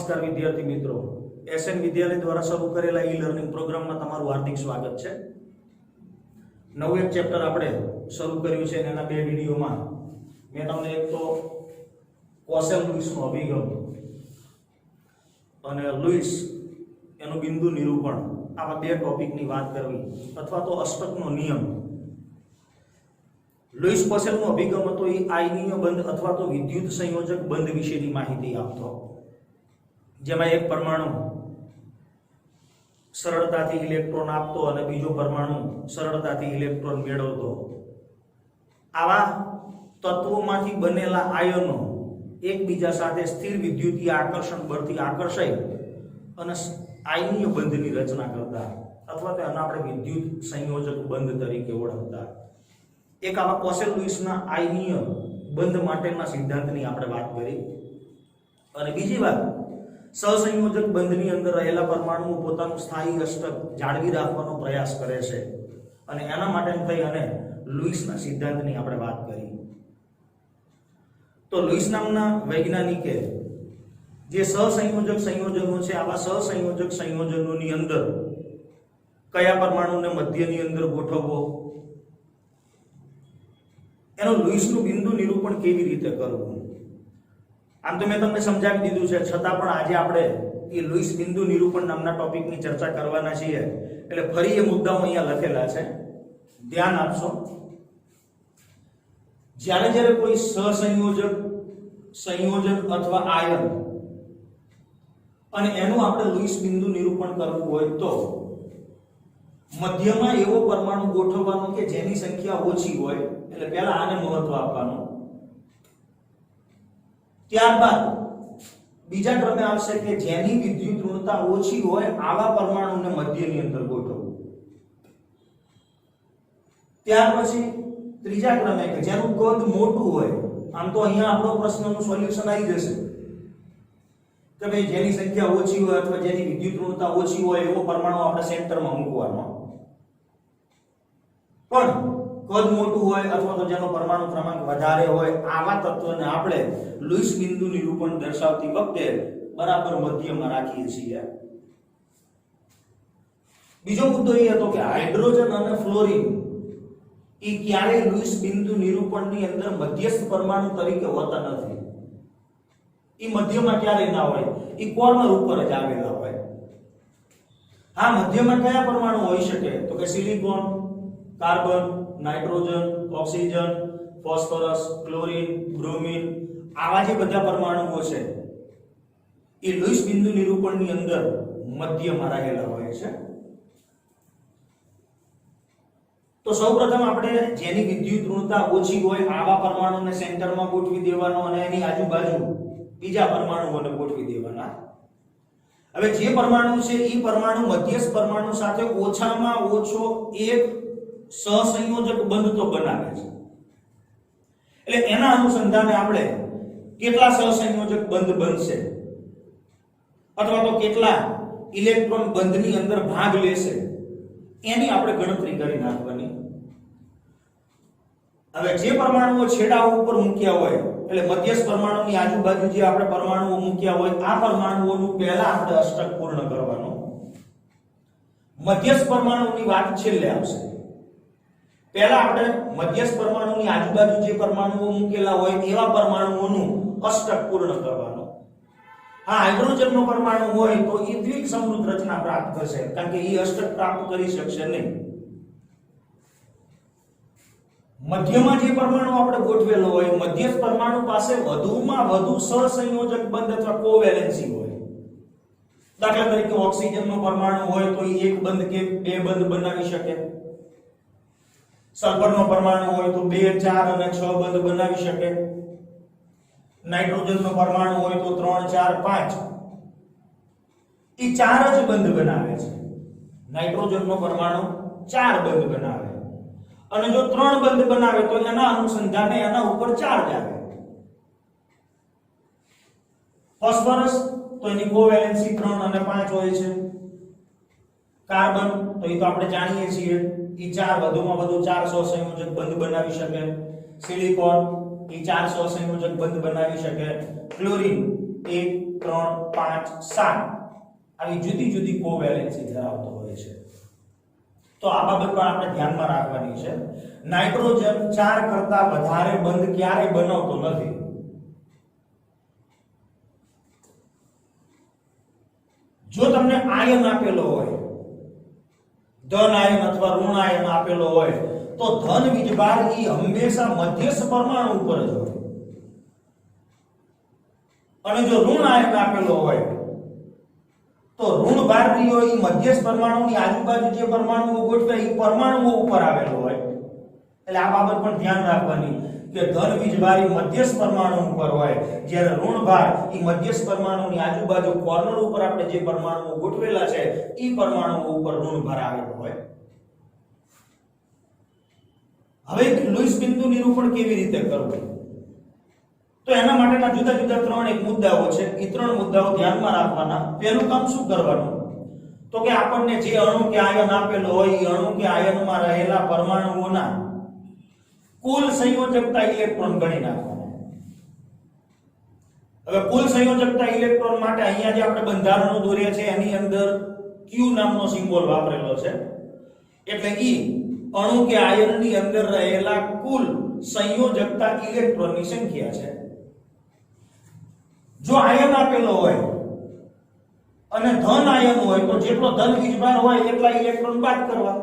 નમસ્કાર વિદ્યાર્થી મિત્રો, એસએન વિદ્યાલય દ્વારા શરૂ કરેલા ઈ લર્નિંગ પ્રોગ્રામમાં તમારું હાર્દિક સ્વાગત છે। નવું એક ચેપ્ટર આપણે શરૂ કર્યું છે અને એના બે વિડીયોમાં મેં તમને એક તો કોસેલ લુઈસનો અભિગમ અને લુઈસ એનું બિંદુ નિરૂપણ આવા બે ટોપિકની વાત કરવી અથવા તો અષ્ટકનો નિયમ। લુઈસ કોસેલનો અભિગમ હતો એ આયનીય બંધ અથવા તો વિદ્યુત સંયોજક બંધ વિશેની માહિતી આપતો, જેમાં એક પરમાણુ સરળતાથી ઇલેક્ટ્રોન આપતો અને બીજો પરમાણુ સરળતાથી ઇલેક્ટ્રોન મેળવતો। આવા તત્વોમાંથી બનેલા આયનો એકબીજા સાથે સ્થિર વિદ્યુતીય આકર્ષણ બળથી આકર્ષાય અને આયનીય બંધની રચના કરતા અથવા તો આને આપણે વિદ્યુત સંયોજક બંધ તરીકે ઓળખતા। એક આવા કોસેલ લુઈસના આયનીય બંધ માટેના સિદ્ધાંતની આપણે વાત કરી અને બીજી વાત સહસંયોજક બંધની અંદર રહેલા પરમાણુઓ પોતાનું સ્થાયી અષ્ટક જાળવી રાખવાનો પ્રયાસ કરે છે અને એના માટે થઈ અને લુઈસના સિદ્ધાંતની આપણે વાત કરી। તો લુઈસ નામના વૈજ્ઞાનિકે જે સહસંયોજક સંયોજનો છે આવા સહસંયોજક સંયોજનોની અંદર કયા પરમાણુને મધ્યની અંદર ગોઠવવો, એનું લુઈસનું બિંદુ નિરૂપણ કેવી રીતે કરવું, આમ તો મેં તમને સમજાવી દીધું છે, છતાં પણ આજે આપણે એ લુઈસ બિંદુ નિરૂપણ નામના ટોપિકની ચર્ચા કરવાના છીએ। એટલે ફરી એ મુદ્દાઓ અહીંયા લખેલા છે, ધ્યાન આપશો। જ્યારે કોઈ સહસંયોજક સંયોજન અથવા આયન અને એનું આપણે લુઈસ બિંદુ નિરૂપણ કરવું હોય તો મધ્યમાં એવો પરમાણુ ગોઠવવાનો કે જેની સંખ્યા ઓછી હોય, એટલે પહેલા આને મહત્વ આપવાનું, ત્યારબાદ બીજા ક્રમે આવશે કે જેની વિદ્યુત ઋણતા ઓછી હોય આવા પરમાણુને મધ્યની અંદર ગોઠવવું, ત્યાર પછી ત્રીજા ક્રમે કે જેનું કદ મોટું હોય। આમ તો અહીંયા આપણો પ્રશ્નનું સોલ્યુશન આવી જશે કે ભાઈ જેની સંખ્યા ઓછી હોય અથવા જેની વિદ્યુત ઋણતા ઓછી હોય એવો પરમાણુ આપણે સેન્ટરમાં મૂકવાનો, પણ કદ મોટું હોય અથવા તો જેનો પરમાણુ ક્રમાંક વધારે હોય આવા તત્વને આપણે લુઈસ બિંદુ નિરૂપણ દર્શાવતી વખતે બરાબર મધ્યમાં રાખીએ છીએ। બીજો મુદ્દો એ હતો કે હાઇડ્રોજન અને ફ્લોરિન એ ક્યારેય લુઈસ બિંદુ નિરૂપણની અંદર મધ્યસ્થ પરમાણુ તરીકે હોતા નથી। એ મધ્યમાં ક્યારેય ના હોય, એ કોર્નર ઉપર જ આવેલા હોય। હા, મધ્યમાં કયા પરમાણુ હોઈ શકે તો કે silicon, carbon, nitrogen, oxygen, phosphorus, chlorine, bromine, આવા જે બધા પરમાણુઓ છે એ લુઈસ બિંદુ નિરૂપણની અંદર મધ્યમાં રહેલા હોય છે। તો સૌપ્રથમ આપણે જેની વિદ્યુત ઋણતા ઓછી હોય આવા પરમાણુને સેન્ટરમાં ગોઠવી દેવાનો અને એની આજુબાજુ બીજા પરમાણુઓને ગોઠવી દેવાના। હવે જે પરમાણુ છે એ પરમાણુ મધ્યસ્થ પરમાણુ સાથે ઓછામાં ઓછો એક સહસંયોજક બંધ તો બનાવે છે, એટલે એના અનુસંધાને આપણે કેટલા સહસંયોજક બંધ બનશે અથવા તો કેટલા ઇલેક્ટ્રોન બંધની અંદર ભાગ લેશે એની આપણે ગણતરી કરી નાખવાની। હવે જે પરમાણુઓ છેડા ઉપર મૂક્યા હોય એટલે મધ્યસ્થ પરમાણુની આજુબાજુ જે આપણે પરમાણુઓ મૂક્યા હોય આ પરમાણુઓનું પહેલા આપણે અષ્ટક પૂર્ણ કરવાનું, મધ્યસ્થ પરમાણુની વાત છેલ્લે આવશે। પહેલા આપણે મધ્યસ્થ પરમાણુની આજુબાજુ જે પરમાણુઓ મૂકેલા હોય એવા પરમાણુઓનું અષ્ટક પૂર્ણ કરવાનું। હા, હાઇડ્રોજનનો પરમાણુ હોય તો એ દ્વિક સમૃદ્ધ રચના પ્રાપ્ત કરશે કારણ કે એ અષ્ટક પ્રાપ્ત કરી શકશે નહીં। મધ્યમાં જે પરમાણુ આપણે ગોઠવેલો હોય મધ્યસ્થ પરમાણુ પાસે વધુમાં વધુ સહસંયોજક બંધ અથવા કોવેલેન્સી હોય। દાખલા તરીકે ઓક્સિજનનો પરમાણુ હોય તો એ એક બંધ કે બે બંધ બનાવી શકે, સલ્ફરનો પરમાણુ હોય તો 2, 4 અને 6 બંધ બનાવી શકે, નાઇટ્રોજનનો પરમાણુ હોય તો 3, 4, 5 એ 4 જ બંધ બનાવે છે। નાઇટ્રોજનનો પરમાણુ 4 બંધ બનાવે અને જો 3 બંધ બનાવે તો એના અનુસંધાને એના ઉપર ચાર્જ આવે। ફોસ્ફરસ તો એની કોવેલેન્સી 3 અને 5 હોય છે। કાર્બન તો એ તો આપણે જાણીએ છીએ એ 4 વધુમાં વધુ 4 સહસંયોજક બંધ બનાવી શકે। સિલિકોન એ 4 સહસંયોજક બંધ બનાવી શકે। ક્લોરીન એ 3 5 7 આવી જુદી જુદી કોવેલેન્સી ધરાવતો હોય છે। તો આ બાબત પણ આપણે ધ્યાનમાં રાખવાની છે। નાઇટ્રોજન 4 કરતા વધારે બંધ ક્યારે બનાવતો નથી। જો તમને આયન આપેલો હોય, ધન આયન અથવા ઋણ આયન આપેલો હોય, તો ધન વીજભાર ઈ હંમેશા મધ્યસ્થ પરમાણુ ઉપર જ હોય, અને જો ઋણ આયન આપેલો હોય તો ઋણ ભાર રહ્યો ઈ મધ્યસ્થ પરમાણુની આજુબાજુ જે પરમાણુઓ ગોઠવે ઈ પરમાણુઓ ઉપર આવેલો હોય। એટલે આ બાબત પણ ધ્યાન રાખવાની કે ધન વીજભાર ઈ મધ્યસ્થ પરમાણુ ઉપર હોય, જ્યારે ઋણ ભાર ઈ મધ્યસ્થ પરમાણુની આજુબાજુ કોર્નર ઉપર આપણે જે પરમાણુઓ ગોઠવેલા છે ઈ પરમાણુઓ ઉપર ઋણ ભાર આવેલો હોય। હવે લુઈસ બિંદુ નિરૂપણ કેવી રીતે કરવું, તો એના માટેના જુદા જુદા 3 એક મુદ્દાઓ છે। એ 3 મુદ્દાઓ ધ્યાનમાં રાખવાના। પહેલું કામ શું કરવાનું, તો કે આપણને જે અણુ કે આયન આપેલો હોય એ અણુ કે આયનમાં રહેલા પરમાણુઓના કુલ સંયોજકતા ઇલેક્ટ્રોન ગણી નાખવાના। હવે કુલ સંયોજકતા ઇલેક્ટ્રોન માટે અહીંયા જે આપણે બંધારણો દોર્યા છે એની અંદર Q નામનો સિમ્બોલ વાપરેલો છે, એટલે ઈ અણુ કે આયનની અંદર રહેલા કુલ સંયોજકતા ઇલેક્ટ્રોનની સંખ્યા છે। જો આયન આપેલો હોય અને ધન આયન હોય તો જેટલો ધન વીજભાર હોય એટલા ઇલેક્ટ્રોન બાદ કરવા।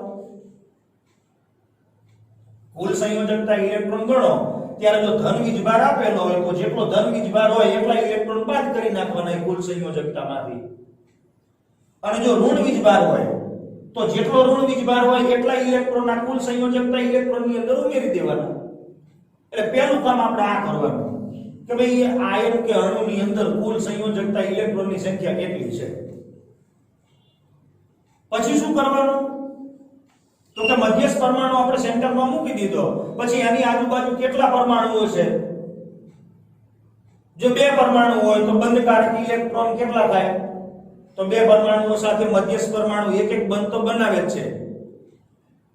કુલ સંયોજકતા ઇલેક્ટ્રોન ગણો ત્યારે જો ધન વીજભાર આપેલો હોય તો જેટલો ધન વીજભાર હોય એટલા ઇલેક્ટ્રોન બાદ કરી નાખવાના કુલ સંયોજકતામાંથી, અને જો ઋણ વીજભાર હોય તો જેટલો ઋણ વીજભાર હોય એટલા ઇલેક્ટ્રોન આ કુલ સંયોજકતા ઇલેક્ટ્રોનની અંદર ઉમેરી દેવાના। એટલે પહેલું કામ આપણે આ કરવાનું કે ભાઈ આયન કે અણુની અંદર કુલ સંયોજકતા ઇલેક્ટ્રોનની સંખ્યા કેટલી છે। પછી શું કરવાનું, તો કે મધ્યસ્થ પરમાણુ આપણે સેન્ટરમાં મૂકી દીધો, પછી એની આજુબાજુ કેટલા પરમાણુઓ છે। જો 2 પરમાણુ હોય તો બંધકારક ઇલેક્ટ્રોન કેટલા થાય, તો 2 પરમાણુઓ સાથે મધ્યસ્થ પરમાણુ એક એક બંધ તો બનાવે જ છે,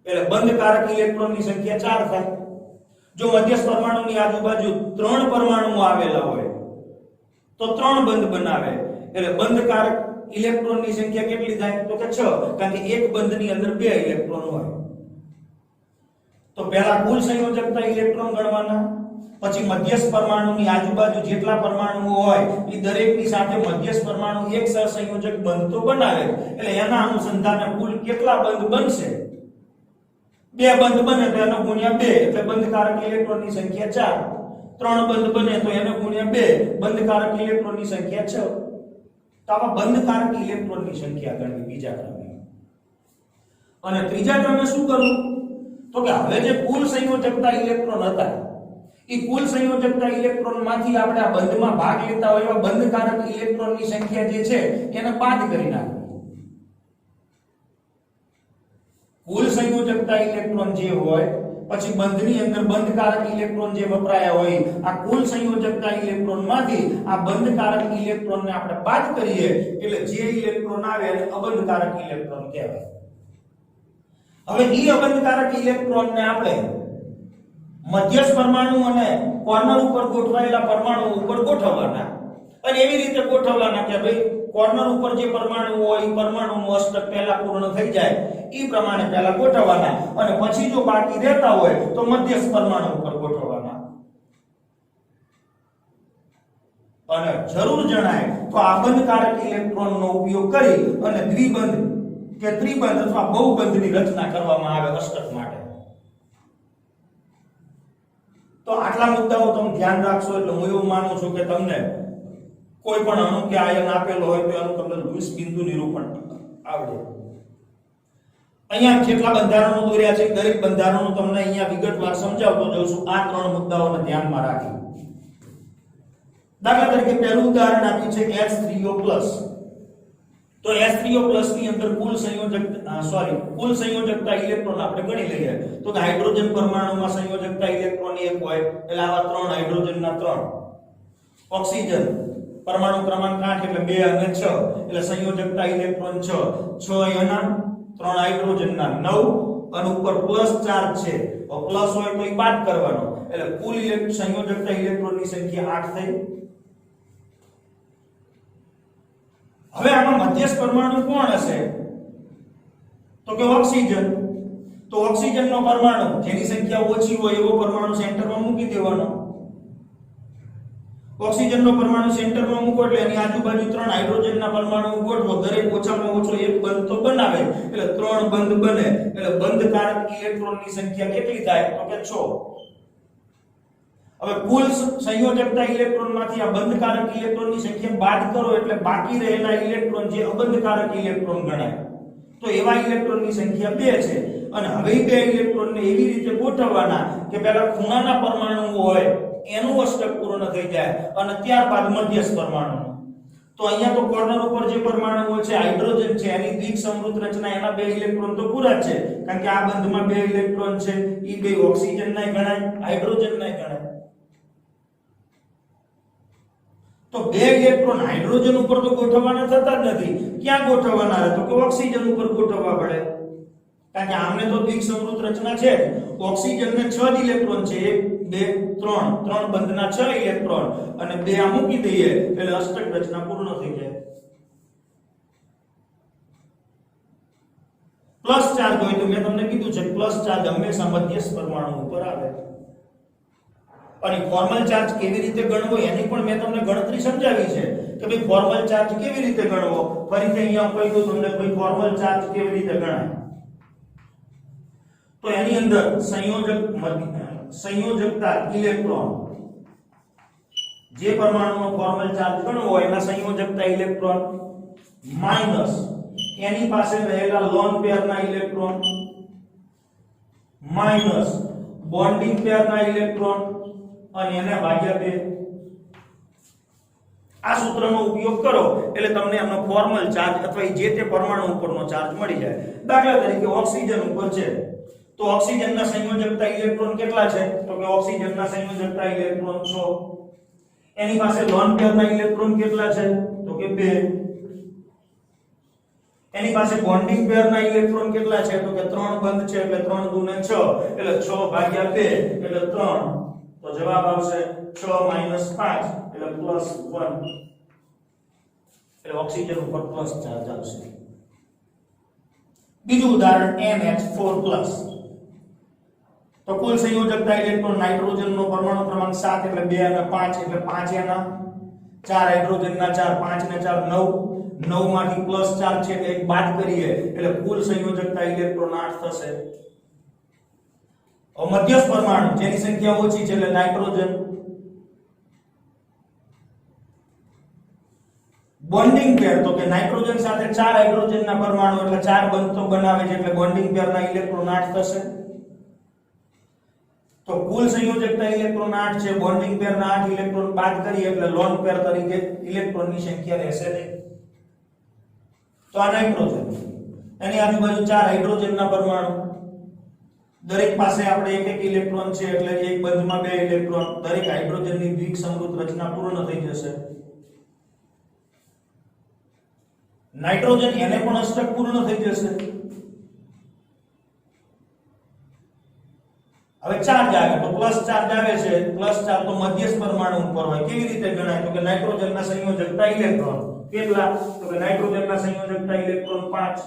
એટલે બંધકારક ઇલેક્ટ્રોનની સંખ્યા 4 થાય। જો મધ્યસ્થ પરમાણુની આજુબાજુ 3 પરમાણુઓ આવેલા હોય તો 3 બંધ બનાવે, એટલે બંધકારક ઇલેક્ટ્રોનની સંખ્યા કેટલી થાય, તો કે 6, કારણ કે એક બંધની અંદર 2 ઇલેક્ટ્રોન હોય। તો પહેલા કુલ સંયોજકતા ઇલેક્ટ્રોન ગણવાના, પછી મધ્યસ્થ પરમાણુની આજુબાજુ જેટલા પરમાણુઓ હોય એ દરેકની સાથે મધ્યસ્થ પરમાણુ એક સહસંયોજક બંધ તો બનાવે, એટલે એના અનુસંધાને કુલ કેટલા બંધ બનશે, 2 બંધ બને તો એનો ગુણ્યા 2, એટલે બંધકારક ઇલેક્ટ્રોનની સંખ્યા 4, 3 બંધ બને તો એનો ગુણ્યા 2, બંધકારક ઇલેક્ટ્રોનની સંખ્યા 6। તો આમાં બંધકારક ઇલેક્ટ્રોનની સંખ્યા ગણવી બીજા ક્રમે। અને ત્રીજા ક્રમે શું કરવું, તો કે હવે જે કુલ સંયોજકતા ઇલેક્ટ્રોન હતા એ કુલ સંયોજકતા ઇલેક્ટ્રોનમાંથી આપણે આ બંધમાં ભાગ લેતા હોય એવા બંધકારક ઇલેક્ટ્રોનની સંખ્યા જે છે એને બાદ કરી નાખવી। કુલ સંયોજકતા ઇલેક્ટ્રોન જે હોય પછી બંધની અંદર બંધકારક ઇલેક્ટ્રોન જે વપરાયા હોય આ કુલ સંયોજકતા ઇલેક્ટ્રોનમાંથી આ બંધકારક ઇલેક્ટ્રોનને આપણે બાદ કરીએ એટલે જે ઇલેક્ટ્રોન આવે એને અબંધકારક ઇલેક્ટ્રોન કહેવાય। હવે ઈ અબંધકારક ઇલેક્ટ્રોનને આપણે મધ્યસ્થ પરમાણુ અને કોર્નર ઉપર ગોઠવાયેલા પરમાણુ ઉપર ગોઠવવાના, અને એવી રીતે ગોઠવવાના કે ભાઈ કોર્નર ઉપર જે પરમાણુ હોય એ પરમાણુનું અષ્ટક પહેલા પૂર્ણ થઈ જાય એ પ્રમાણે પહેલા ગોઠવવાના, અને પછી જો બાકી રહેતા હોય તો મધ્યસ્થ પરમાણુ ઉપર ગોઠવવાના। અને જરૂર જણાય તો આ બંધકારક ઇલેક્ટ્રોનનો ઉપયોગ કરી અને દ્વિબંધ કે ત્રિબંધ અથવા બહુબંધની રચના કરવામાં આવે અષ્ટક માટે। તો આટલા મુદ્દાઓ તમે ધ્યાન રાખશો એટલે હું એવું માનું છું કે તમને કોઈ પણ અણુ કે આયન આપેલો હોય તો એનું તમને લુઈસ બિંદુ નિરૂપણ આવડે। અહીંયા જેટલા બંધારણો દોર્યા છે દરેક બંધારણો તમને અહીંયા વિગતવાર સમજાવતો જઉં છું આ 3 મુદ્દાઓને ધ્યાનમાં રાખી। દાખલા તરીકે પહેલું ઉદાહરણ આપ્યું છે કે H3O+, તો H3O+ ની અંદર કુલ સંયોજકતા ઇલેક્ટ્રોન આપણે ગણી લઈએ તો કે હાઇડ્રોજન પરમાણુમાં સંયોજકતા ઇલેક્ટ્રોન 1 હોય એટલે આવા 3 હાઇડ્રોજનના 3, ઓક્સિજન પરમાણુ ક્રમાંક 8 એટલે 2 અને 6 એટલે સંયોજકતા ઇલેક્ટ્રોન 6 એના 3 હાઇડ્રોજનના 9 અને ઉપર પ્લસ ચાર્જ છે તો પ્લસ હોય તો એ બાદ કરવાનો એટલે કુલ સંયોજકતા ઇલેક્ટ્રોનની સંખ્યા 8 થઈ। હવે આમાં મધ્યસ્થ પરમાણુ કોણ હશે? તો કે ઓક્સિજન. તો ઓક્સિજનનો પરમાણુ જેની સંખ્યા ઓછી હોય એવો પરમાણુ સેન્ટરમાં મૂકી દેવાનો. ઓક્સિજનનો પરમાણુ સેન્ટરમાં મૂકો એટલે એની આજુબાજુ 3 હાઇડ્રોજનના પરમાણુ ગોઠવો. દરેક ઓછામાં ઓછો એક બંધ તો બનાવે એટલે 3 બંધ બને. એટલે બંધકારક ઇલેક્ટ્રોનની સંખ્યા કેટલી થાય? તો કે 6. હવે કુલ સંયોજકતા ઇલેક્ટ્રોનમાંથી આ બંધકારક ઇલેક્ટ્રોનની સંખ્યા બાદ કરો એટલે બાકી રહેલા ઇલેક્ટ્રોન જે અબંધકારક ઇલેક્ટ્રોન ગણાય. તો એવા ઇલેક્ટ્રોનની સંખ્યા 2 છે. અને હવે 2 ઇલેક્ટ્રોનને એવી રીતે ગોઠવવાના કે પહેલા ખૂણાના પરમાણુ હોય એનું અષ્ટક પૂર્ણ થઈ જાય અને ત્યારબાદ મધ્યસ્થ પરમાણુ. તો અહીંયા તો કોર્નર ઉપર જે પરમાણુઓ છે હાઇડ્રોજન છે એની દ્વિસમૃત રચના એના 2 ઇલેક્ટ્રોન તો પૂરા જ છે કારણ કે આ બંધમાં 2 ઇલેક્ટ્રોન છે. ઈ 2 ઓક્સિજનના ગણાય, હાઇડ્રોજનના ગણાય. તો 2 ઇલેક્ટ્રોન હાઇડ્રોજન ઉપર તો ગોઠવવાના થતા જ નથી. ક્યાં ગોઠવવાના? તો કે ઓક્સિજન ઉપર ગોઠવવા પડે કારણ કે આમને તો દ્વિસમૃત રચના છે. ઓક્સિજનને 6 જ ઇલેક્ટ્રોન છે, 1 2 3 બંધના 6 ઇલેક્ટ્રોન અને 2 આ મૂકી દઈએ એટલે અષ્ટક રચના પૂર્ણ થઈ જાય. પ્લસ ચાર્જ હોય તો મેં તમને કીધું છે પ્લસ ચાર્જ હંમેશા મધ્યસ્થ પરમાણુ ઉપર આવે. અને ફોર્મલ ચાર્જ કેવી રીતે ગણવો એની પણ મેં તમને ગણતરી સમજાવી છે કે ભાઈ ફોર્મલ ચાર્જ કેવી રીતે ગણવો. ફરીથી અહીંયા કહી દઉં તમને ભાઈ ફોર્મલ ચાર્જ કેવી રીતે ગણાય. તો એની અંદર સંયોજકતા ઇલેક્ટ્રોન જે પરમાણુનો ફોર્મલ ચાર્જ ગણવો હોય એના સંયોજકતા ઇલેક્ટ્રોન માઈનસ એની પાસે રહેલા લોન પેરના ઇલેક્ટ્રોન માઈનસ બોન્ડિંગ પેરના ઇલેક્ટ્રોન અને એને ભાગ્યા 2. આ સૂત્રનો ઉપયોગ કરો એટલે તમને એનો ફોર્મલ ચાર્જ અથવા જે તે પરમાણુ ઉપરનો ચાર્જ મળી જાય. દાખલા તરીકે ઓક્સિજન ઉપર છે તો ઓક્સિજનના સંયોજકતા ઇલેક્ટ્રોન કેટલા છે? તો કે ઓક્સિજનના સંયોજકતા ઇલેક્ટ્રોન 6. એની પાસે લોન પેરના ઇલેક્ટ્રોન કેટલા છે? તો કે 2. એની પાસે બોન્ડિંગ પેરના ઇલેક્ટ્રોન કેટલા છે? તો કે 3 બંધ છે એટલે 3 દુ ને 6 એટલે 6 ભાગ્યા 2 એટલે 3. તો જવાબ આવશે 6 માઈનસ 5 એટલે પ્લસ 1. એટલે ઓક્સિજન ઉપર પ્લસ ચાર્જ આવશે. બીજું ઉદાહરણ NH4+. તો કુલ સંયોજકતા ઇલેક્ટ્રોન નાઇટ્રોજનનો પરમાણુ ક્રમાંક 7 એટલે 2 અને 5 એટલે 5 એના 4 હાઇડ્રોજનના 4 5 ને 4 9 9 માંથી પ્લસ ચાર્જ છે એટલે એક બાદ કરીએ એટલે કુલ સંયોજકતા ઇલેક્ટ્રોન 8 થશે. મધ્યસ્થ પરમાણુ જેની સંખ્યા ઓછી છે એટલે નાઇટ્રોજન. બોન્ડિંગ પેર તો કે નાઇટ્રોજન સાથે 4 હાઇડ્રોજનના પરમાણુ એટલે 4 બંધ તો બનાવે છે એટલે બોન્ડિંગ પેરના ઇલેક્ટ્રોન 8 થશે. તો કુલ સંયોજકતા ઇલેક્ટ્રોન 8 છે, બોન્ડિંગ પેરના 8 ઇલેક્ટ્રોન બાદ કરીએ એટલે લોન પેર તરીકે ઇલેક્ટ્રોનની સંખ્યા રહેશે નહીં. તો આ નાઇટ્રોજન એની આજુબાજુ 4 હાઇડ્રોજનના પરમાણુ દરેક પાસે આપણે એક ઇલેક્ટ્રોન છે એટલે એક બંધમાં 2 ઇલેક્ટ્રોન. દરેક હાઇડ્રોજનની દ્વિસમૃત રચના પૂર્ણ થઈ જશે. નાઇટ્રોજન એને પણ અષ્ટક પૂર્ણ થઈ જશે. હવે ચાર્જ આવે તો પ્લસ ચાર્જ આવે છે. પ્લસ ચાર્જ તો મધ્યસ્થ પરમાણુ ઉપર હોય. કેવી રીતે ગણાય? તો કે નાઇટ્રોજનના સંયોજકતા ઇલેક્ટ્રોન કેટલા? તો કે નાઇટ્રોજનના સંયોજકતા ઇલેક્ટ્રોન 5.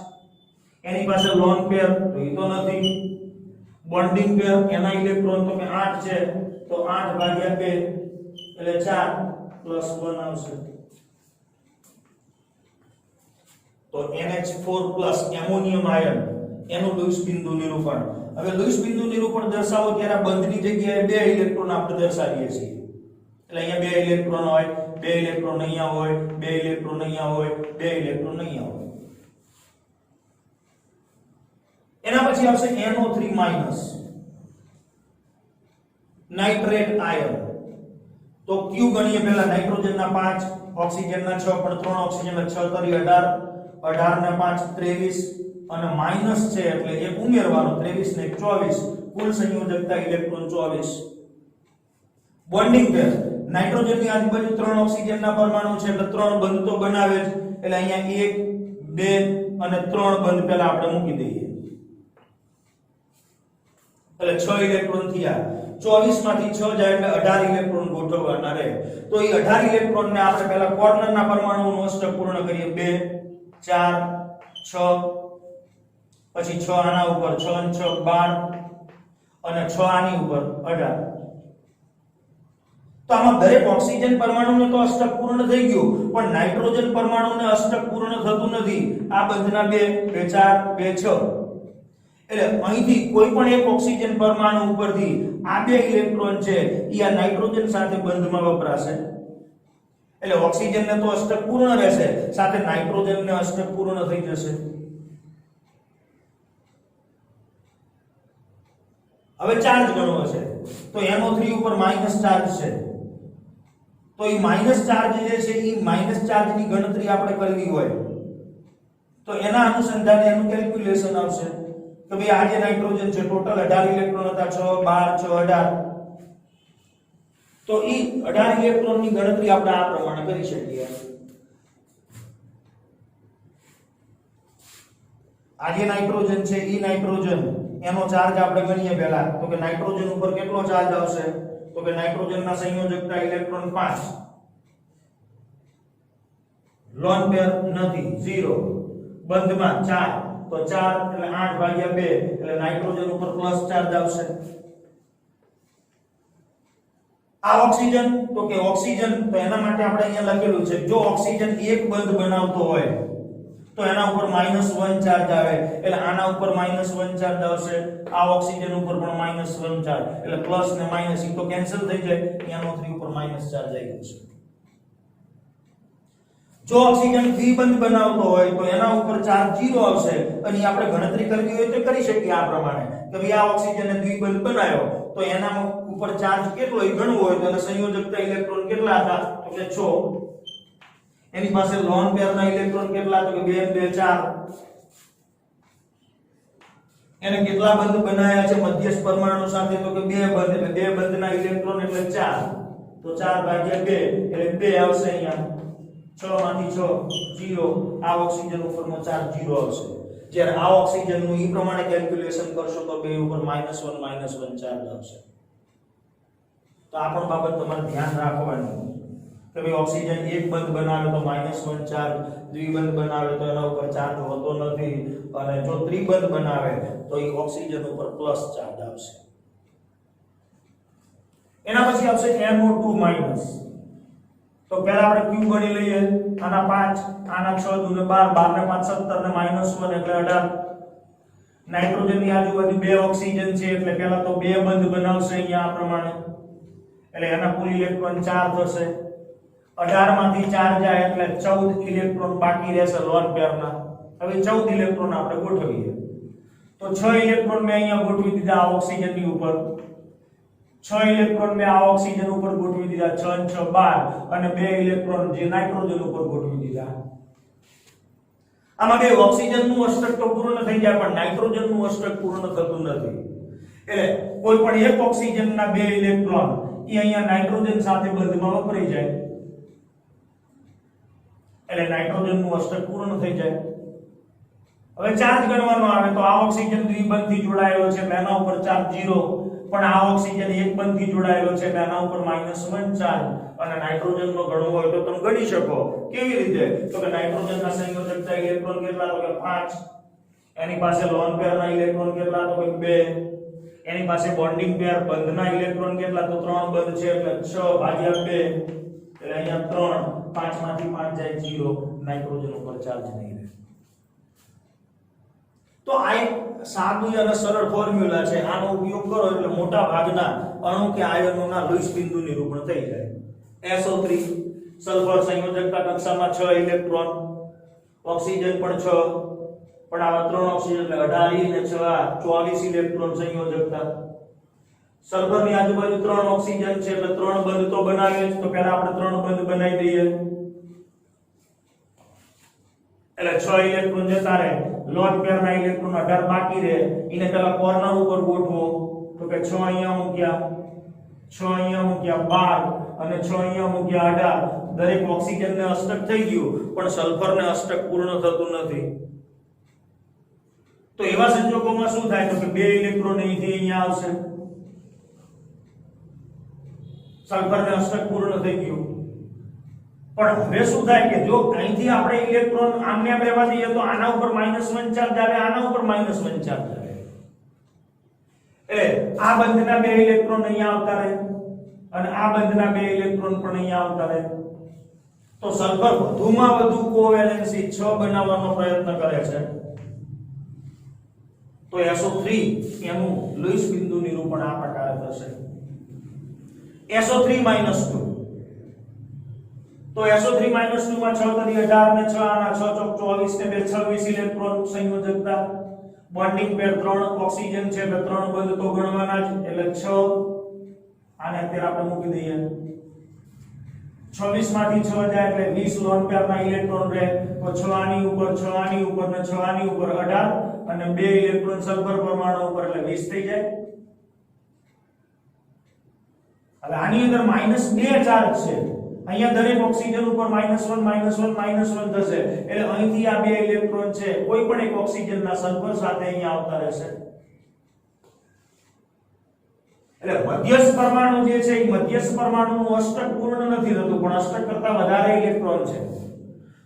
એની પાસે લોન પેર તો ઈ તો નથી. બોન્ડિંગ પેર એના ઇલેક્ટ્રોન તો કે 8 છે તો 8 ભાગ્યા 2 એટલે 4 પ્લસ 1 આવશે. તો NH4+ એમોનિયમ આયન એનું લુઈસ બિંદુ નિરૂપણ. હવે લુઈસ બિંદુ નિરૂપણ દર્શાવો ત્યારે બંધની જગ્યાએ 2 ઇલેક્ટ્રોન આપણે દર્શાવીએ છીએ. એટલે અહીંયા 2 ઇલેક્ટ્રોન હોય, 2 ઇલેક્ટ્રોન અહીંયા હોય, 2 ઇલેક્ટ્રોન અહીંયા હોય, 2 ઇલેક્ટ્રોન અહીંયા હોય. એના પછી આવશે NO3- નાઇટ્રેટ આયન. તો Q ગણીએ પહેલા નાઇટ્રોજનના 5, ઓક્સિજનના 6 પણ 3 ઓક્સિજનના 6 તરી 18, 18 ને 5 23 અને માઈનસ છે એટલે એક ઉમેરવાનો 23 ને 24 કુલ સંયોજકતા ઇલેક્ટ્રોન 24. બોન્ડિંગ પેર નાઇટ્રોજનની આજુબાજુ 3 ઓક્સિજનના પરમાણુ છે એટલે 3 બંધ તો બનાવે જ એટલે અહીંયા 1 2 અને 3 બંધ પહેલા આપણે મૂકી દઈએ એટલે 6 ઇલેક્ટ્રોન થયા. 24 માંથી 6 જાય એટલે 18 ઇલેક્ટ્રોન ગોઠવવાના રહે. તો એ 18 ઇલેક્ટ્રોન ને આપણે પહેલા કોર્નરના પરમાણુનું અષ્ટક પૂર્ણ કરીએ. 2 4 6 પછી 6 આના ઉપર 6 અને 6 12 અને 6 આની ઉપર 18. તો આમાં દરેક ઓક્સિજન પરમાણુને તો અષ્ટક પૂર્ણ થઈ ગયું, પણ નાઇટ્રોજન પરમાણુને અષ્ટક પૂર્ણ થતું નથી. આ બંધના 2 2 4 2 6. એટલે અહીંથી કોઈ પણ એક ઓક્સિજન પરમાણુ ઉપરથી આ 2 ઇલેક્ટ્રોન છે એ આ નાઇટ્રોજન સાથે બંધમાં વપરાશે. એટલે ઓક્સિજનને તો અષ્ટક પૂર્ણ રહેશે, સાથે નાઇટ્રોજનને અષ્ટક પૂર્ણ થઈ જશે. હવે ચાર્જ ગણવો છે તો NO3 ઉપર માઈનસ ચાર્જ છે, તો એ માઈનસ ચાર્જ જે છે એ માઈનસ ચાર્જની ગણતરી આપણે કરવી હોય તો એના અનુસંધાને એનું કેલ્ક્યુલેશન આવશે કે ભાઈ આ જે નાઇટ્રોજન છે ટોટલ 18 ઇલેક્ટ્રોન હતા, 6 12 6 18. તો એ 18 ઇલેક્ટ્રોનની ગણતરી આપણે આ પ્રમાણે કરી શકીએ. આ જે નાઇટ્રોજન છે એ નાઇટ્રોજન એનો ચાર્જ આપણે ગણીએ પહેલા. તો કે નાઇટ્રોજન ઉપર કેટલો ચાર્જ આવશે? તો કે નાઇટ્રોજનના સંયોજકતા ઇલેક્ટ્રોન 5, લોન પેર નથી 0, બંધમાં 4, તો 4 એટલે 8 ભાગ્યા 2 એટલે નાઇટ્રોજન ઉપર પ્લસ ચાર્જ આવશે. આ ઓક્સિજન, તો કે ઓક્સિજન, તો એના માટે આપણે અહીંયા લખેલું છે જો ઓક્સિજન એક બંધ બનાવતો હોય તો એના ઉપર -1 ચાર્જ આવે, એટલે આના ઉપર -1 ચાર્જ આવશે. આ ઓક્સિજન ઉપર પણ -1 ચાર્જ, એટલે પ્લસ ને માઈનસ ઈ તો કેન્સલ થઈ જાય. NO3 ઉપર માઈનસ ચાર્જ આવી જશે. જો ઓક્સિજન દ્વિબંધ બનાવતો હોય તો એના ઉપર ચાર્જ 0 આવશે, અને આપણે ગણતરી કરવી હોય તો કરી શકીએ આ પ્રમાણે કે ભાઈ આ ઓક્સિજનને દ્વિબંધ બનાવ્યો તો એના ઉપર ચાર્જ કેટલો એ ગણવો હોય તો એના સંયોજકતા ઇલેક્ટ્રોન કેટલા હતા? તો કે 6. એની પાસે લોન પેરના ઇલેક્ટ્રોન કેટલા? તો કે 2 2 4. એને કેટલા બંધ બનાવ્યા છે મધ્યસ્થ પરમાણુ સાથે? તો કે 2 બંધ, એટલે 2 બંધના ઇલેક્ટ્રોન એટલે 4. તો 4 ભાગ્યા 2 એટલે 2 આવશે. અહીંયા 6 માંથી 6 0. આ ઓક્સિજન ઉપરનો ચાર્જ 0 આવશે. જ્યારે આ ઓક્સિજનનું ઈ પ્રમાણે કેલ્ક્યુલેશન કરશો તો 2 ઉપર -1 ચાર્જ આવશે. તો આ પણ બાબત તમારે ધ્યાન રાખવાની કે ભાઈ ઓક્સિજન એક બંધ બનાવે તો -1 ચાર્જ, દ્વિબંધ બનાવે તો એના ઉપર ચાર્જ હોતો નથી, અને જો ત્રિબંધ બનાવે તો એ ઓક્સિજન ઉપર પ્લસ ચાર્જ આવશે. એના પછી આવશે NO2-. તો પહેલા આપણે Q ગણી લઈએ. આના 5, આના 6 દુ ને 12, 12 ને 5 17 ને -1 એટલે 18. નાઇટ્રોજનની આજુબાજુ 2 ઓક્સિજન છે એટલે પહેલા તો 2 બંધ બનાવશે અહીંયા આ પ્રમાણે, એટલે એના કુલ ઇલેક્ટ્રોન 4 થશે. 18 માંથી 4 જાય એટલે 14 ઇલેક્ટ્રોન બાકી રહેશે લોન પેરના. હવે 14 ઇલેક્ટ્રોન આપણે ગોઠવીએ તો 6 ઇલેક્ટ્રોન મેં અહીંયા ગોઠવી દીધા આ ઓક્સિજનની ઉપર, 6 ઇલેક્ટ્રોન મેં આ ઓક્સિજન ઉપર ગોઠવી દીધા, 6 અને 6 12, અને 2 ઇલેક્ટ્રોન જે નાઇટ્રોજન ઉપર ગોઠવી દીધા. આમાં 2 ઓક્સિજનનું અષ્ટક તો પૂર્ણ થઈ જાય પણ નાઇટ્રોજનનું અષ્ટક પૂર્ણ થતું નથી. એટલે કોઈ પણ એક ઓક્સિજનના 2 ઇલેક્ટ્રોન એ અહીંયા નાઇટ્રોજન સાથે બંધમાં વપરાઈ જાય, એટલે નાઇટ્રોજનનું અષ્ટક પૂર્ણ થઈ જાય. હવે ચાર્જ ગણવાનો આવે તો આ ઓક્સિજન દ્વિબંધથી જોડાયેલો છે એટલે એના ઉપર ચાર્જ 0, પણ આ ઓક્સિજન એક બંધથી જોડાયેલો છે એટલે એના ઉપર -1 ચાર્જ. અને નાઇટ્રોજનનો ગણવો હોય તો તમે ગણી શકો. કેવી રીતે? તો કે નાઇટ્રોજનના સંયોજકતા ઇલેક્ટ્રોન કેટલા? તો કે 5. એની પાસે લોન પેરના ઇલેક્ટ્રોન કેટલા? તો કે 2. એની પાસે બોન્ડિંગ પેર બંધના ઇલેક્ટ્રોન કેટલા? તો 3 બંધ છે એટલે 6 ભાગ્યા 2 એટલે અહીંયા 3. 5 માંથી 5 જાય 0. નાઇટ્રોજન ઉપર ચાર્જ નહીં રહે. તો આ એક સાદું અને સરળ ફોર્મ્યુલા છે. આનો ઉપયોગ કરો એટલે મોટા ભાગના અણુ કે આયનોના લુઈસ બિંદુ નિરૂપણ થઈ જાય. SO3 સલ્ફર સંયોજકતા કક્ષામાં 6 ઇલેક્ટ્રોન, ઓક્સિજન પણ 6, પણ આવા 3 ઓક્સિજન એટલે 18 ને 6 24 ઇલેક્ટ્રોન સંયોજકતા. સલ્ફરની આજુબાજુ 3 ઓક્સિજન છે એટલે 3 બંધ તો બનાવે જ, તો પહેલા આપણે 3 બંધ બનાવી દઈએ એટલે 6 ઇલેક્ટ્રોન જતા રહે. લોન પેરના ઇલેક્ટ્રોન 18 બાકી રહે, એને પહેલા કોર્નર ઉપર ગોઠવો તો કે 6 અહીંયા મૂક્યા, 6 અહીંયા મૂક્યા 12 અને 6 અહીંયા મૂક્યા 18. દરેક ઓક્સિજનને અષ્ટક થઈ ગયું પણ સલ્ફરને અષ્ટક પૂર્ણ થતું નથી. તો એવા સંજોગોમાં શું થાય? તો કે 2 ઇલેક્ટ્રોન અહીંથી અહીંયા આવશે, સલ્ફર ને અષ્ટક પૂર્ણ થઈ ગયું। પણ હવે શું થાય કે જો અહીંથી આપણે ઇલેક્ટ્રોન આમને આમ રહેવા દઈએ તો આના ઉપર -1 ચાર્જ આવે, આના ઉપર -1 ચાર્જ આવે, એટલે આ બંધના બે ઇલેક્ટ્રોન અહીંયા આવતા રહે અને આ બંધના બે ઇલેક્ટ્રોન પણ અહીંયા આવતા રહે, તો સલ્ફર વધુમાં વધુ કોવેલેન્સી 6 બનાવવાનો પ્રયત્ન કરે છે, તો SO3 એનું લુઈસ બિંદુ નિરૂપણ આ પ્રકારે થશે SO3 - 2। તો SO3 - 2 માં 6 તરી 18 ને 6 આના 6 ચોક 24 ને 2 26 ઇલેક્ટ્રોન સંયોજકતા, બોન્ડિંગ પેર 3 ઓક્સિજન છે એટલે 3 બંધ તો ગણવાના જ, એટલે 6 આને અત્યારે આપણે મૂકી દઈએ, 26 માંથી 6 જાય એટલે 20 લોન પેરના ઇલેક્ટ્રોન રહે, તો 6 આની ઉપર 6 આની ઉપર ને 6 આની ઉપર 18 અને 2 ઇલેક્ટ્રોન સલ્ફર પરમાણુ ઉપર એટલે 20 થઈ જાય। હવે આની અંદર -2 ચાર્જ છે, અહીંયા દરેક ઓક્સિજન ઉપર -1 થશે, એટલે અહીંથી આ બે ઇલેક્ટ્રોન છે કોઈ પણ એક ઓક્સિજનના સલ્ફર સાથે અહીંયા આવતા રહેશે, એટલે મધ્યસ્થ પરમાણુ જે છે એ મધ્યસ્થ પરમાણુનું અષ્ટક પૂર્ણ નથી થતું પણ અષ્ટક કરતા વધારે ઇલેક્ટ્રોન છે।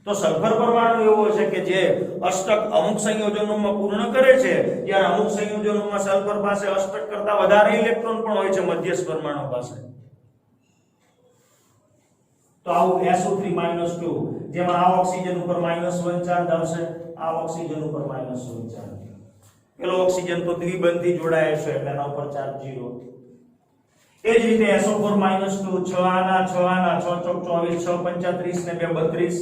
તો સલ્ફર પરમાણુ એવો છે કે જે અષ્ટક અમુક સંયોજનોમાં પૂર્ણ કરે છે, જ્યારે અમુક સંયોજનોમાં સલ્ફર પાસે અષ્ટક કરતા વધારે ઇલેક્ટ્રોન પણ હોય છે મધ્યસ્થ પરમાણુ પાસે। તો આવું SO3 - 2 જેમાં આ ઓક્સિજન ઉપર -1 ચાર્જ આવશે, આ ઓક્સિજન ઉપર -1 ચાર્જ, પેલો ઓક્સિજન તો દ્વિબંધી જોડાયેલ છે એટલે એના ઉપર ચાર્જ 0। એ જ રીતે SO4 - 2 6 આના 6 આના 6 ચોક 24 6 35 ને 2 32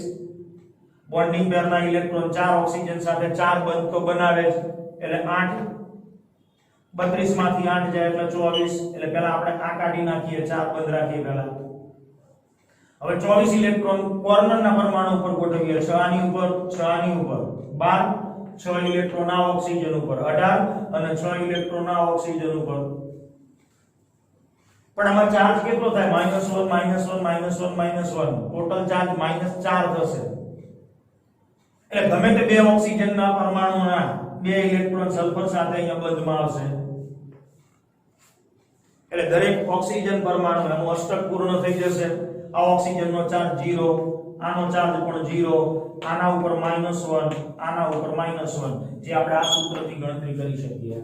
બોન્ડિંગ પેરના ઇલેક્ટ્રોન 4 ઓક્સિજન સાથે 4 બંધ તો બનાવે જ એટલે 8 32 માંથી 8 જાય એટલે 24, એટલે પહેલા આપણે આ કાઢી નાખીએ, 4 બંધ રાખીએ પહેલા। હવે 24 ઇલેક્ટ્રોન કોર્નરના પરમાણુ ઉપર ગોઠવીએ, 6 આની ઉપર 6 આની ઉપર 12, 6 ઇલેક્ટ્રોન આ ઓક્સિજન ઉપર 18 અને 6 ઇલેક્ટ્રોન આ ઓક્સિજન ઉપર, પણ આમાં ચાર્જ કેટલો થાય -1 ટોટલ ચાર્જ -4 થશે, એટલે ગમે તે બે ઓક્સિજનના પરમાણુના બે ઇલેક્ટ્રોન સલ્ફર સાથે અહીંયા બંધમાં આવશે, એટલે દરેક ઓક્સિજન પરમાણુ એનું અષ્ટક પૂર્ણ થઈ જશે। આ ઓક્સિજનનો ચાર્જ 0, આનો ચાર્જ પણ 0, આના ઉપર -1, આના ઉપર -1, જે આપણે આ સૂત્રથી ગણતરી કરી શકીએ।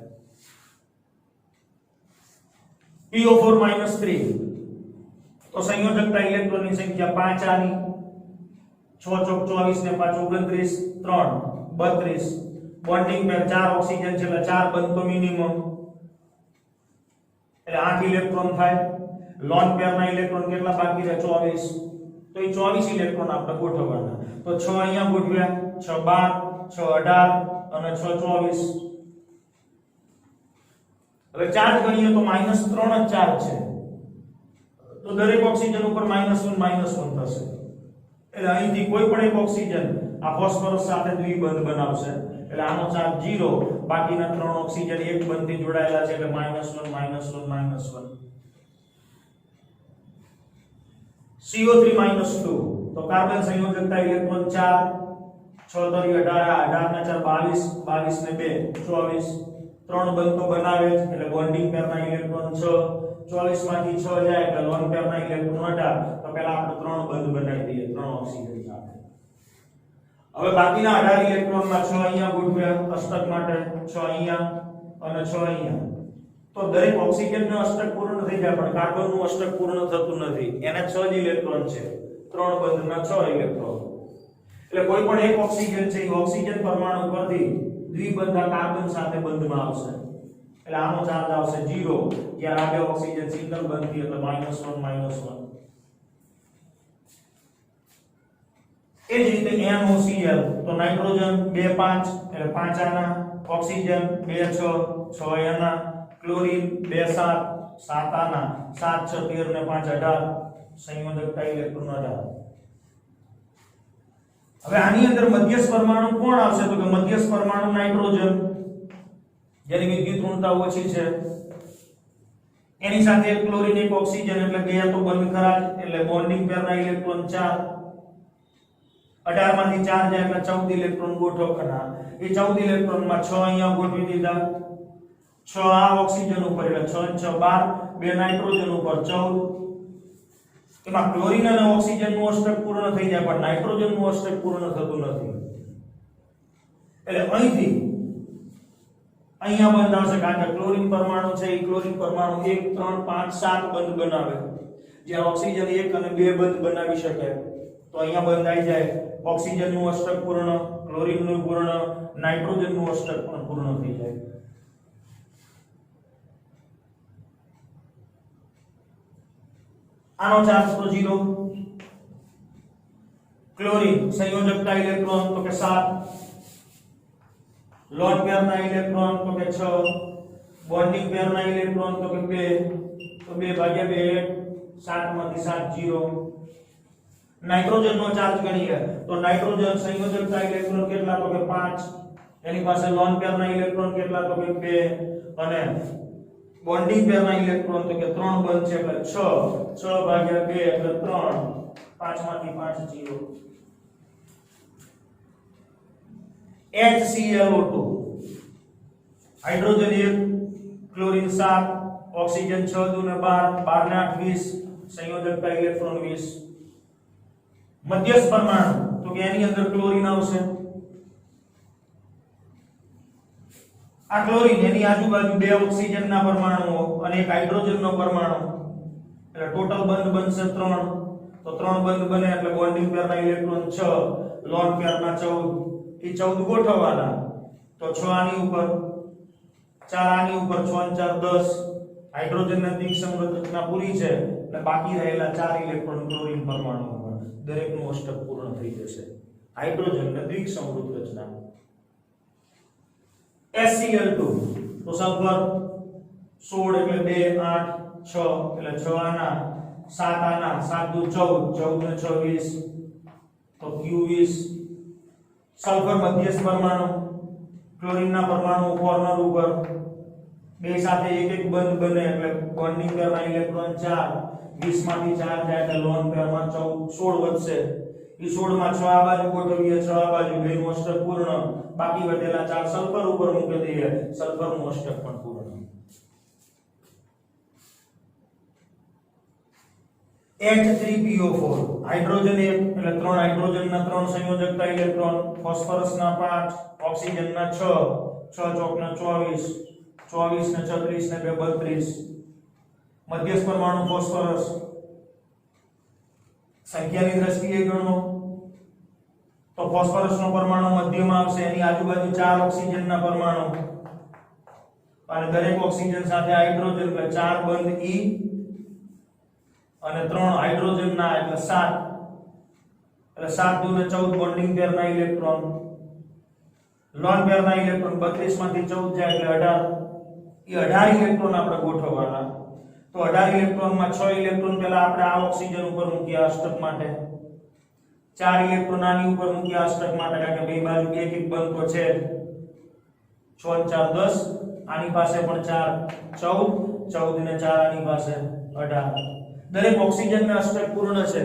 PO4 - 3 તો સંયોજકતા ઇલેક્ટ્રોનની સંખ્યા 5 આની 6 ચોક 24 ને 5 29 3 32 બોન્ડિંગ પેર 4 ઓક્સિજન છે એટલે 4 બંધ તો મિનિમમ એટલે 8 ઇલેક્ટ્રોન થાય। લોન પેરના ઇલેક્ટ્રોન કેટલા બાકી રહે 24, તો એ 24 ઇલેક્ટ્રોન આપણે ગોઠવવાના, તો 6 અહીંયા ગોઠવ્યા, 6 12 6 18 અને 6 24। હવે ચાર્જ ગણીએ તો -3 જ ચાર્જ છે, તો દરેક ઓક્સિજન ઉપર -1 થશે, એટલે અહીંથી કોઈ પણ એક ઓક્સિજન આ ફોસ્ફરસ સાથે દ્વિબંધ બનાવશે, એટલે આનો ચાર્જ 0, બાકીના 3 ઓક્સિજન એક બંધથી જોડાયેલા છે એટલે -1 CO3 - 2 તો કાર્બન સંયોજકતા ઇલેક્ટ્રોન 4 6 તરી 18 18 ને 4 22 22 ને 2 24 3 બંધ તો બનાવે જ, એટલે બોન્ડિંગ પેરના ઇલેક્ટ્રોન 6 24 માંથી 6 જાય એટલે લોન પેરના ઇલેક્ટ્રોન 18, તો પહેલા આપણે 3 બંધ બનાવી દઈએ 3 ઓક્સિજન સાથે। હવે બાકીના 18 ઇલેક્ટ્રોનમાં 6 અહીંયા ગોઠવ્યા અષ્ટક માટે, 6 અહીંયા અને 6 અહીંયા, તો દરેક ઓક્સિજનનો અષ્ટક પૂર્ણ થઈ જાય પણ કાર્બનનું અષ્ટક પૂર્ણ થતું નથી, એને 6 જ ઇલેક્ટ્રોન છે, 3 બંધના 6 ઇલેક્ટ્રોન, એટલે કોઈ પણ એક ઓક્સિજન છે એ ઓક્સિજન પરમાણુ પરથી દ્વિબંધા કાર્બન સાથે બંધમાં આવશે, એટલે આનો ચાર્જ આવશે 0, જ્યારે આ બે ઓક્સિજન સિંગલ બંધથી એટલે -1 એ જ રીતે NOCl તો નાઇટ્રોજન 2 5 એટલે 5 આના ઓક્સિજન 2 6 6 આના ક્લોરીન 2 7 7 આના 7 6 13 ને 5 18 સંયોજકતા ઇલેક્ટ્રોન 18। હવે આની અંદર મધ્યસ્થ પરમાણુ કોણ આવશે તો કે મધ્યસ્થ પરમાણુ નાઇટ્રોજન જેની વિદ્યુત ઋણતા ઓછી છે, એની સાથે એક ક્લોરીન એક ઓક્સિજન એટલે બે તો બંધ ખરા, એટલે બોન્ડિંગ પેરના ઇલેક્ટ્રોન 4 18 માંથી 4 જાય એટલે 14 ઇલેક્ટ્રોન ગોઠવવાના, એ 14 ઇલેક્ટ્રોનમાં 6 અહીંયા ગોઠવી દીધા, 6 આ ઓક્સિજન ઉપર એટલે 6 6 12 બે નાઇટ્રોજન ઉપર 14 એમાં ક્લોરીન અને ઓક્સિજનનું અષ્ટક પૂર્ણ થઈ જાય પણ નાઇટ્રોજનનું અષ્ટક પૂર્ણ થતું નથી. એટલે અહીંથી અહીંયા બંધ આવશે કારણ કે ક્લોરીન પરમાણુ છે એ ક્લોરીન પરમાણુ 1 3 5 7 બંધ બનાવે, જ્યારે ઓક્સિજન 1 અને 2 બંધ બનાવી શકે. તો અહીંયા બંધ આવી જાય, ઓક્સિજનનું અષ્ટક પૂર્ણ, ક્લોરીનનું પૂર્ણ, નાઇટ્રોજનનું અષ્ટક પણ પૂર્ણ થઈ જાય. આનો ચાર્જ તો 0. ક્લોરીન સંયોજકતા ઇલેક્ટ્રોન તો કે 7, લોન પેરના ઇલેક્ટ્રોન તો કે 6, બોન્ડિંગ પેરના ઇલેક્ટ્રોન તો કે 2, તો 2 ભાગ્યા 2 7 માંથી 7 0. નાઇટ્રોજનનો ચાર્જ ગણીએ તો નાઇટ્રોજન સંયોજકતા ઇલેક્ટ્રોન કેટલા તો કે 5, એની પાસે લોન પેરના ઇલેક્ટ્રોન કેટલા તો કે 2 અને બોન્ડિંગ પેરના ઇલેક્ટ્રોન તો કે 3 બંધ છે એટલે 6 ભાગ્યા 2 એટલે 3, 5 માંથી 5 0. HClO2 હાઇડ્રોજન 1, ક્લોરીન 7, ઓક્સિજન 6 દુ ને 12, 12 ને 8 20, સંયોજકતા ઇલેક્ટ્રોન 20. મધ્યસ્થ પરમાણુ તો કે એની અંદર ક્લોરીન આવશે. આ ક્લોરીન એની આજુબાજુ 2 ઓક્સિજનના પરમાણુઓ અને એક હાઇડ્રોજનનો પરમાણુ એટલે ટોટલ બંધ બનશે 3. તો 3 બંધ બને એટલે બોન્ડિંગ પેરના ઇલેક્ટ્રોન 6, લોન પેરના 14, એ 14 ગોઠવવાના. તો 6 આની ઉપર, 4 આની ઉપર, 6 અને 4 10. હાઇડ્રોજનની દ્વિસંગત રચના પૂરી છે એટલે બાકી રહેલા 4 ઇલેક્ટ્રોન ક્લોરીન પરમાણુ પર દરેકનું અષ્ટક પૂર્ણ થઈ જશે. હાઇડ્રોજનની દ્વિસંગત રચના. HCl2 તો સલ્ફર 16 એટલે 2 8 6 એટલે 6 આના, 7 આના, 7 દુ 14, 14 ને 6 20, તો Q20. સલ્ફર મધ્યસ્થ પરમાણુ, ક્લોરીનના પરમાણુ કોર્નર ઉપર, બે સાથે એક એક બંધ બને એટલે બોન્ડિંગ પેરના ઇલેક્ટ્રોન 4, 20 માંથી 4 જાય એટલે લોન પેરમાં 16 વધશે. એ 16 માં 6 આ બાજુ ગોઠવીએ, 6 આ બાજુ, બેનું અષ્ટક પૂર્ણ. બાકી વધેલા 4 સલ્ફર ઉપર મૂકી દઈએ, સલ્ફરનું અષ્ટક પણ પૂર્ણ. H3PO4 હાઇડ્રોજન 1 એટલે 3 હાઇડ્રોજનના 3 સંયોજકતા ઇલેક્ટ્રોન, ફોસ્ફરસના 5, ઓક્સિજનના 6, 6 ચોક ને 24, 24 ને 36 ને 2 32. મધ્યસ્થ પરમાણુ ફોસ્ફરસ સંખ્યાની દ્રષ્ટિએ ગણો તો ફોસ્ફરસનો પરમાણુ મધ્યમાં આવશે, એની આજુબાજુ 4 ઓક્સિજનના પરમાણુ અને દરેક ઓક્સિજન સાથે હાઇડ્રોજન એટલે 4 બંધ E અને 3 હાઇડ્રોજનના એટલે 7, એટલે 7 દુ ને 14 બોન્ડિંગ પેરના ઇલેક્ટ્રોન, લોન પેરના ઇલેક્ટ્રોન 32 માંથી 14 જાય એટલે 18. એ 18 ઇલેક્ટ્રોન આપણે ગોઠવવાના. તો 18 ઇલેક્ટ્રોનમાં 6 ઇલેક્ટ્રોન પહેલા આપણે આ ઓક્સિજન ઉપર મૂક્યા અષ્ટક માટે, 4 ઇલેક્ટ્રોન આની ઉપર મૂક્યા અષ્ટક માટે કારણ કે બે બાજુ એક એક બંધ તો છે. 6 અને 4 10, આની પાસે પણ 4 14, 14 ને 4 આની પાસે 18. દરેક ઓક્સિજન ને અષ્ટક પૂર્ણ છે,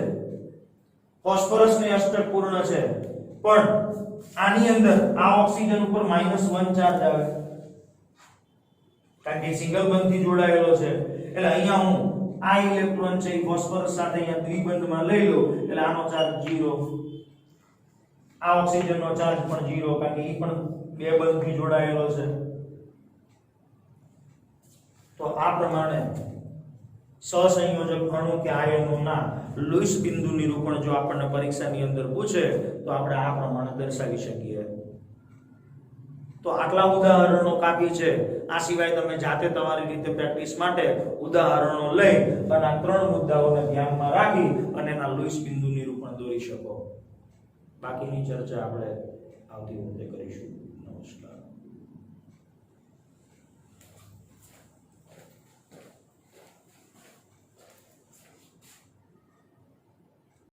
ફોસ્ફરસ ને અષ્ટક પૂર્ણ છે, પણ આની અંદર આ ઓક્સિજન ઉપર -1 ચાર્જ આવે કારણ કે સિંગલ બંધથી જોડાયેલો છે. એટલે અહીંયા હું આ ઇલેક્ટ્રોન છે એ ફોસ્ફરસ સાથે અહીંયા દ્વિબંધમાં લઈ લો એટલે આનો ચાર્જ 0, આ ઓક્સિજનનો ચાર્જ પણ 0 કારણ કે એ પણ બે બંધથી જોડાયેલો છે. તો આ પ્રમાણે સહસંયોજક અણુ કે આયનોના લુઈસ બિંદુ નિરૂપણ જો આપણને પરીક્ષાની અંદર પૂછે તો આપણે આ પ્રમાણે દર્શાવી શકીએ. તો આટલા ઉદાહરણો કાફી છે. આ સિવાય તમે જાતે તમારી રીતે પ્રેક્ટિસ માટે ઉદાહરણો લઈ અને આ 3 મુદ્દાઓને ધ્યાનમાં રાખી અને એના લુઈસ બિંદુ નિરૂપણ દોરી શકો. બાકીની ચર્ચા આપણે આવતી વખતે કરીશું. નમસ્કાર.